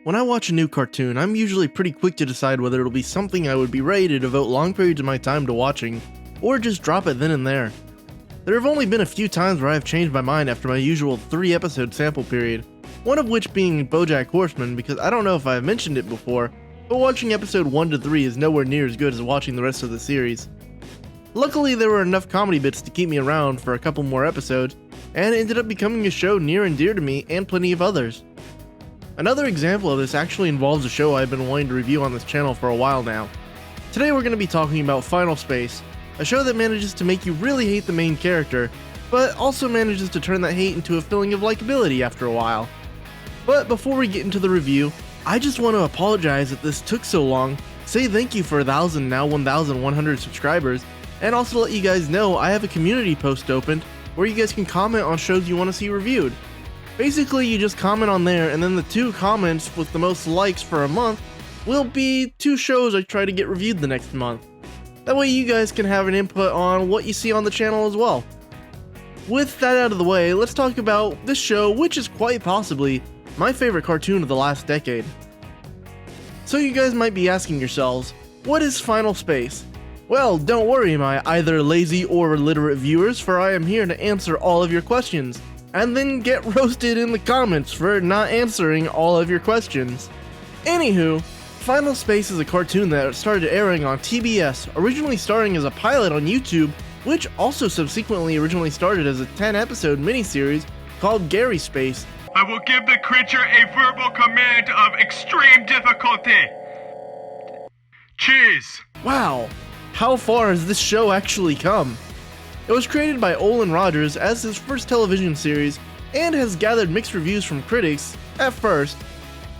When I watch a new cartoon, I'm usually pretty quick to decide whether it'll be something I would be ready to devote long periods of my time to watching, or just drop it then and there. There have only been a few times where I've changed my mind after my usual 3-episode sample period, one of which being BoJack Horseman, because I don't know if I've mentioned it before, but watching episode 1 to 3 is nowhere near as good as watching the rest of the series. Luckily, there were enough comedy bits to keep me around for a couple more episodes, and it ended up becoming a show near and dear to me and plenty of others. Another example of this actually involves a show I've been wanting to review on this channel for a while now. Today we're going to be talking about Final Space, a show that manages to make you really hate the main character, but also manages to turn that hate into a feeling of likability after a while. But before we get into the review, I just want to apologize that this took so long, say thank you for 1,000 now 1,100 subscribers, and also let you guys know I have a community post opened where you guys can comment on shows you want to see reviewed. Basically, you just comment on there, and then the 2 comments with the most likes for a month will be 2 shows I try to get reviewed the next month. That way you guys can have an input on what you see on the channel as well. With that out of the way, let's talk about this show, which is quite possibly my favorite cartoon of the last decade. So you guys might be asking yourselves, what is Final Space? Well, don't worry my either lazy or illiterate viewers, for I am here to answer all of your questions, and then get roasted in the comments for not answering all of your questions. Anywho, Final Space is a cartoon that started airing on TBS, originally starting as a pilot on YouTube, which also subsequently originally started as a 10-episode miniseries called Gary Space. I will give the creature a verbal command of extreme difficulty. Cheese. Wow, how far has this show actually come? It was created by Olin Rogers as his first television series and has gathered mixed reviews from critics at first,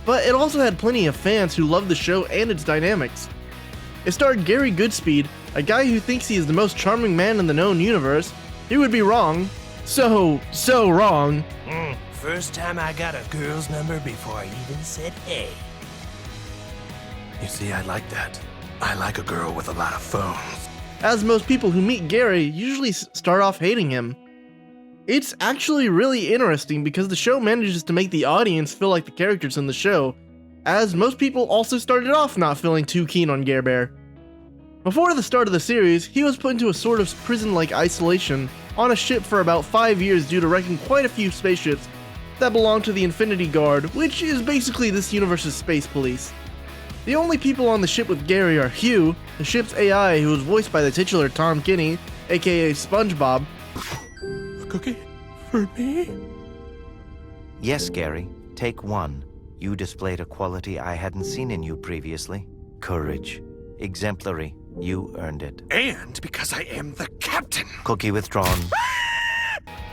but it also had plenty of fans who loved the show and its dynamics. It starred Gary Goodspeed, a guy who thinks he is the most charming man in the known universe. He would be wrong. So wrong. First time I got a girl's number before I even said hey. You see, I like that. I like a girl with a lot of phones. As most people who meet Gary usually start off hating him. It's actually really interesting because the show manages to make the audience feel like the characters in the show, as most people also started off not feeling too keen on Gare Bear. Before the start of the series, he was put into a sort of prison-like isolation on a ship for about 5 years due to wrecking quite a few spaceships that belong to the Infinity Guard, which is basically this universe's space police. The only people on the ship with Gary are Hugh, the ship's AI who was voiced by the titular Tom Kenny, aka SpongeBob. A cookie? For me? Yes, Gary. Take 1. You displayed a quality I hadn't seen in you previously. Courage. Exemplary. You earned it. And because I am the captain. Cookie withdrawn.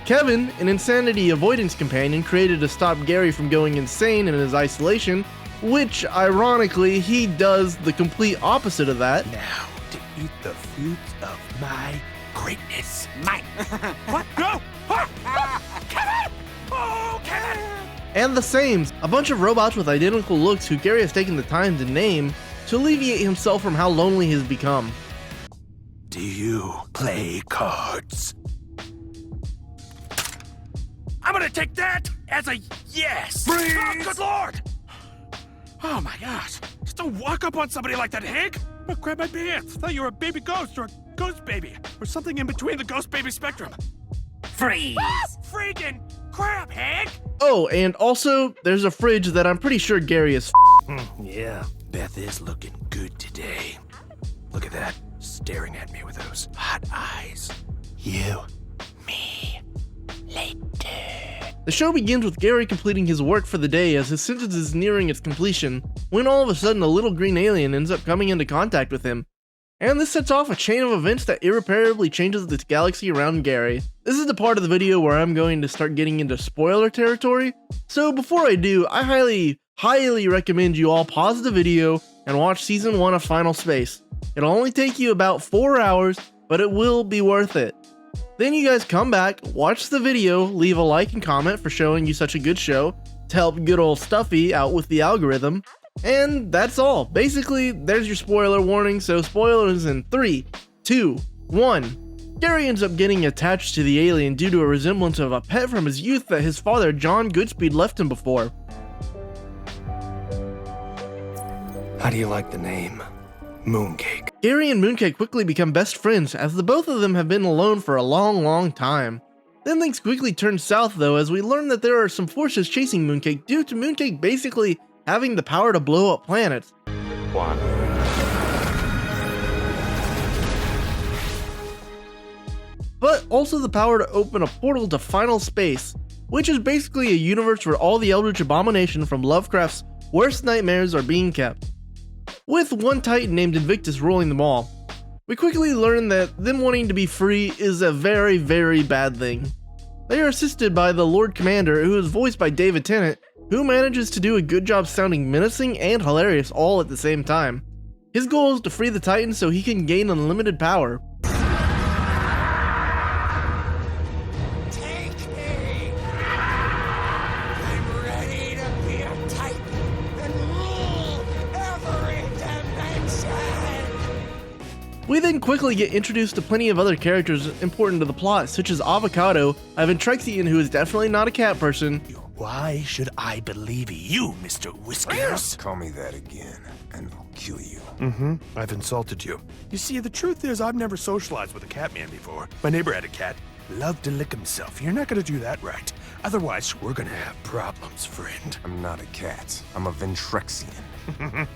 Kevin, an insanity avoidance companion created to stop Gary from going insane in his isolation, which, ironically, he does the complete opposite of that. Now, to eat the fruits of my greatness. What? No! Kevin! Oh, Kevin! And the Sames, a bunch of robots with identical looks who Gary has taken the time to name to alleviate himself from how lonely he has become. Do you play cards? I'm gonna take that as a yes! Freeze! Oh, good lord! Oh my gosh! Just don't walk up on somebody like that, Hank! Oh, grab my pants! Thought you were a baby ghost or a ghost baby, or something in between the ghost baby spectrum. Freeze! Freaking crap, Hank! Oh, and also, there's a fridge that I'm pretty sure Gary is Yeah, Beth is looking good today. Look at that, staring at me with those hot eyes. You, me, later. The show begins with Gary completing his work for the day as his sentence is nearing its completion, when all of a sudden a little green alien ends up coming into contact with him. And this sets off a chain of events that irreparably changes the galaxy around Gary. This is the part of the video where I'm going to start getting into spoiler territory, so before I do, I highly recommend you all pause the video and watch Season 1 of Final Space. It'll only take you about 4 hours, but it will be worth it. Then you guys come back, watch the video, leave a like and comment for showing you such a good show, to help good old Stuffy out with the algorithm, and that's all. Basically, there's your spoiler warning, so spoilers in 3, 2, 1. Gary ends up getting attached to the alien due to a resemblance of a pet from his youth that his father John Goodspeed left him before. How do you like the name? Mooncake. Gary and Mooncake quickly become best friends, as the both of them have been alone for a long time. Then things quickly turn south though, as we learn that there are some forces chasing Mooncake due to Mooncake basically having the power to blow up planets. But also the power to open a portal to final space, which is basically a universe where all the Eldritch Abomination from Lovecraft's worst nightmares are being kept, with one Titan named Invictus ruling them all. We quickly learn that them wanting to be free is a very bad thing. They are assisted by the Lord Commander, who is voiced by David Tennant, who manages to do a good job sounding menacing and hilarious all at the same time. His goal is to free the Titans so he can gain unlimited power. Take me! I'm ready to be a Titan and rule every dimension! We then quickly get introduced to plenty of other characters important to the plot, such as Avocado, Ivan Trexian, who is definitely not a cat person, Why should I believe you, Mr. Whiskers? Call me that again, and I'll kill you. I've insulted you. You see, the truth is I've never socialized with a cat man before. My neighbor had a cat. Loved to lick himself. You're not gonna do that right. Otherwise, we're gonna have problems, friend. I'm not a cat. I'm a Ventrexian.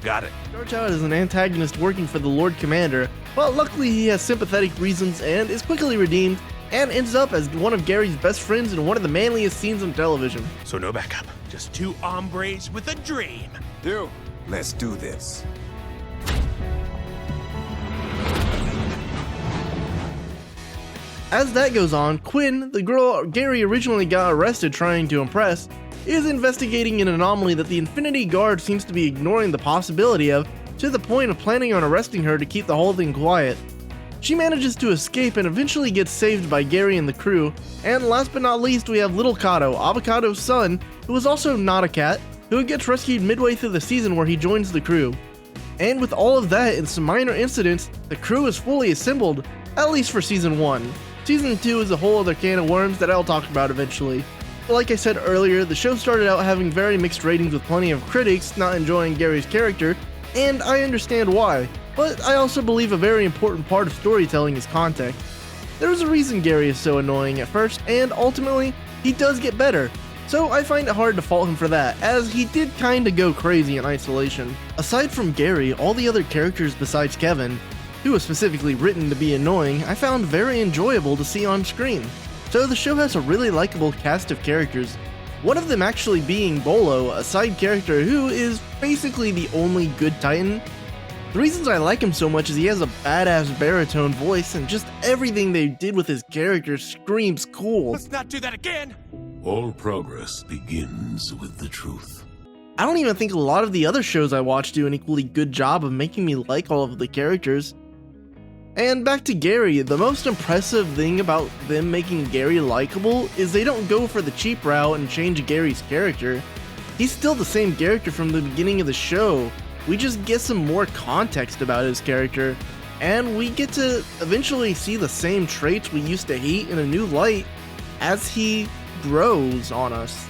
Got it. starts out as an antagonist working for the Lord Commander, but luckily he has sympathetic reasons and is quickly redeemed, and ends up as one of Gary's best friends in one of the manliest scenes on television. So no backup. Just two hombres with a dream. You. Let's do this. As that goes on, Quinn, the girl Gary originally got arrested trying to impress, is investigating an anomaly that the Infinity Guard seems to be ignoring the possibility of, to the point of planning on arresting her to keep the whole thing quiet. She manages to escape and eventually gets saved by Gary and the crew, and last but not least we have Little Kato, Avocado's son, who is also not a cat, who gets rescued midway through the season where he joins the crew. And with all of that and some minor incidents, the crew is fully assembled, at least for Season 1. Season 2 is a whole other can of worms that I'll talk about eventually. But like I said earlier, the show started out having very mixed ratings with plenty of critics not enjoying Gary's character, and I understand why, but I also believe a very important part of storytelling is context. There's a reason Gary is so annoying at first, and ultimately, he does get better. So I find it hard to fault him for that, as he did kinda go crazy in isolation. Aside from Gary, all the other characters besides Kevin, who was specifically written to be annoying, I found very enjoyable to see on screen. So the show has a really likable cast of characters, one of them actually being Bolo, a side character who is basically the only good Titan. The reasons I like him so much is he has a badass baritone voice, and just everything they did with his character screams cool. Let's not do that again. All progress begins with the truth. I don't even think a lot of the other shows I watch do an equally good job of making me like all of the characters. And back to Gary, the most impressive thing about them making Gary likable is they don't go for the cheap route and change Gary's character. He's still the same character from the beginning of the show. We just get some more context about his character, and we get to eventually see the same traits we used to hate in a new light as he grows on us.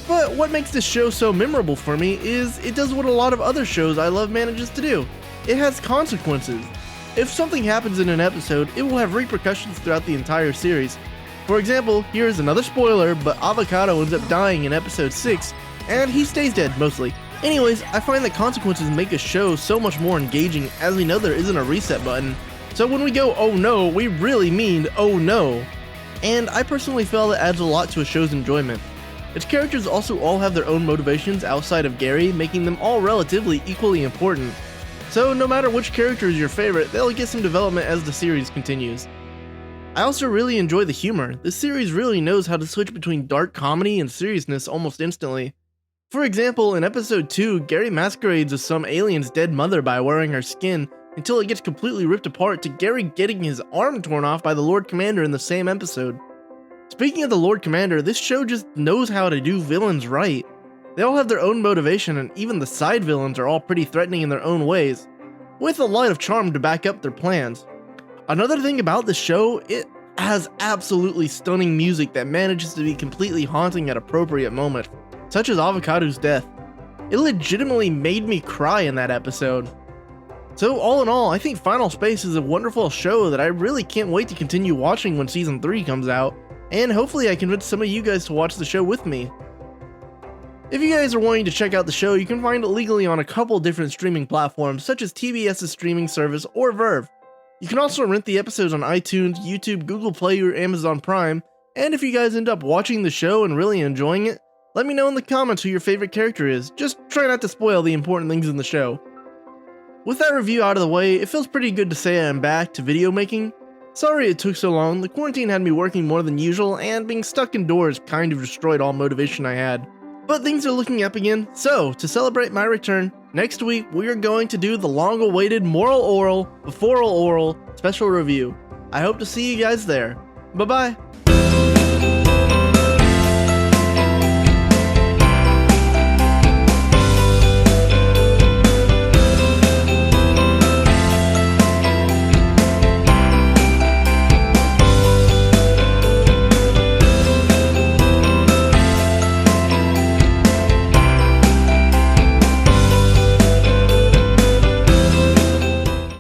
But what makes this show so memorable for me is it does what a lot of other shows I love manages to do. It has consequences. If something happens in an episode, it will have repercussions throughout the entire series. For example, here is another spoiler, but Avocado ends up dying in episode 6, and he stays dead mostly. Anyways, I find that consequences make a show so much more engaging, as we know there isn't a reset button. So when we go oh no, we really mean oh no. And I personally feel that adds a lot to a show's enjoyment. Its characters also all have their own motivations outside of Gary, making them all relatively equally important. So no matter which character is your favorite, they'll get some development as the series continues. I also really enjoy the humor. This series really knows how to switch between dark comedy and seriousness almost instantly. For example, in episode 2, Gary masquerades as some alien's dead mother by wearing her skin until it gets completely ripped apart, to Gary getting his arm torn off by the Lord Commander in the same episode. Speaking of the Lord Commander, this show just knows how to do villains right. They all have their own motivation, and even the side villains are all pretty threatening in their own ways, with a lot of charm to back up their plans. Another thing about the show, it has absolutely stunning music that manages to be completely haunting at appropriate moments, such as Avocado's death. It legitimately made me cry in that episode. So all in all, I think Final Space is a wonderful show that I really can't wait to continue watching when Season 3 comes out, and hopefully I convince some of you guys to watch the show with me. If you guys are wanting to check out the show, you can find it legally on a couple different streaming platforms such as TBS's streaming service or Verve. You can also rent the episodes on iTunes, YouTube, Google Play, or Amazon Prime, and if you guys end up watching the show and really enjoying it, let me know in the comments who your favorite character is. Just try not to spoil the important things in the show. With that review out of the way, it feels pretty good to say I'm back to video making. Sorry it took so long, the quarantine had me working more than usual, and being stuck indoors kind of destroyed all motivation I had. But things are looking up again, so to celebrate my return, next week we are going to do the long-awaited Moral Oral, Beforal Oral special review. I hope to see you guys there. Bye bye!